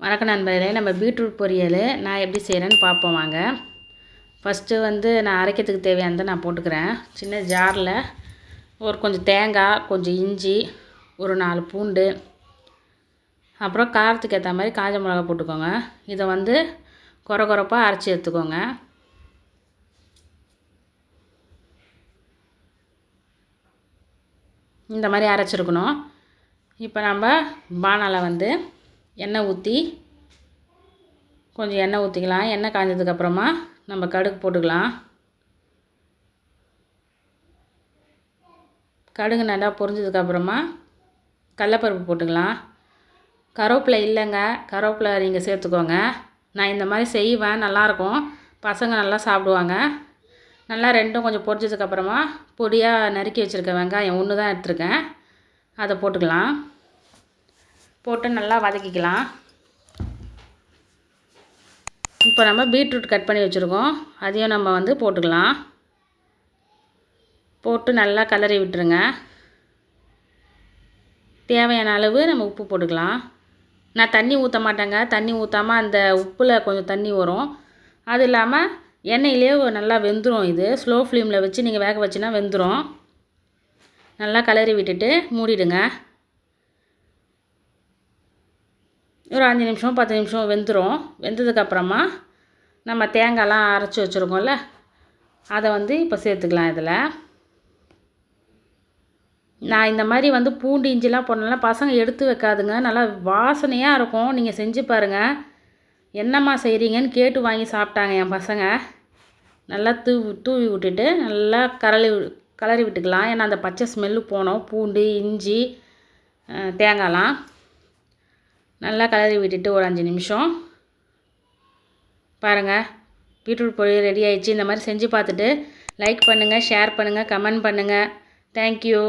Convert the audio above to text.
வணக்கம் நண்பர்களே, நம்ம பீட்ரூட் பொரியல் நான் எப்படி செய்கிறேன்னு பார்ப்போம் வாங்க. ஃபஸ்ட்டு நான் அரைக்கிறதுக்கு தேவையானதை நான் போட்டுக்கிறேன். சின்ன ஜாரில் கொஞ்சம் தேங்காய், கொஞ்சம் இஞ்சி, ஒரு 4 பூண்டு, அப்புறம் காரத்துக்கு ஏற்ற மாதிரி காஞ்ச மிளகா போட்டுக்கோங்க. இதை கொரப்பாக அரைச்சி எடுத்துக்கோங்க. இந்த மாதிரி அரைச்சிருக்கணும். இப்போ நம்ம பானாவில் எண்ணெய் ஊற்றி கொஞ்சம் எண்ணெய் ஊற்றிக்கலாம். எண்ணெய் காஞ்சதுக்கப்புறமா நம்ம கடுகு போட்டுக்கலாம். கடுகு நல்லா பொரிஞ்சதுக்கப்புறமா கடலப்பருப்பு போட்டுக்கலாம். கருவேப்பிலை இல்லைங்க, கருவேப்பிலை நீங்கள் சேர்த்துக்கோங்க. நான் இந்த மாதிரி செய்வேன், நல்லாயிருக்கும். பசங்க நல்லா சாப்பிடுவாங்க. நல்லா ரெண்டும் கொஞ்சம் பொரிஞ்சதுக்கப்புறமா பொடியாக நறுக்கி வச்சுருக்க வெங்காயம் 1 தான் எடுத்துருக்கேன், அதை போட்டுக்கலாம். போட்டு நல்லா வதக்கிக்கலாம். இப்போ நம்ம பீட்ரூட் கட் பண்ணி வச்சுருக்கோம், அதையும் நம்ம போட்டுக்கலாம். போட்டு நல்லா கலரி விட்டுருங்க. தேவையான அளவு நம்ம உப்பு போட்டுக்கலாம். நான் தண்ணி ஊற்ற மாட்டேங்க. தண்ணி ஊற்றாமல் அந்த உப்பில் கொஞ்சம் தண்ணி வரும். அது இல்லாமல் எண்ணெயிலே நல்லா வெந்துடும். இது ஸ்லோ ஃப்ளேமில் வச்சு நீங்கள் வேக வச்சுன்னா வெந்துடும். நல்லா கலரி விட்டுட்டு மூடிடுங்க. ஒரு 5 நிமிஷம் 10 நிமிஷம் வெந்துடும். வெந்ததுக்கப்புறமா நம்ம தேங்காய்லாம் அரைச்சி வச்சுருக்கோம்ல, அதை இப்போ சேர்த்துக்கலாம். இதில் நான் இந்த மாதிரி பூண்டு இஞ்சிலாம் போடலாம், பசங்க எடுத்து வைக்காதுங்க. நல்லா வாசனையாக இருக்கும். நீங்கள் செஞ்சு பாருங்கள். என்னம்மா செய்கிறீங்கன்னு கேட்டு வாங்கி சாப்பிட்டாங்க என் பசங்க. நல்லா தூவி விட்டுட்டு நல்லா கலரி விட்டுக்கலாம். ஏன்னா அந்த பச்சை ஸ்மெல்லு போனோம். பூண்டு இஞ்சி தேங்காய்லாம் நல்லா கலரி விட்டுட்டு ஒரு 5 நிமிஷம் பாருங்கள். பீட்ரூட் பொரியல் ரெடி ஆயிடுச்சு. இந்த மாதிரி செஞ்சு பார்த்துட்டு லைக் பண்ணுங்கள், ஷேர் பண்ணுங்கள், கமெண்ட் பண்ணுங்கள். தேங்க்யூ.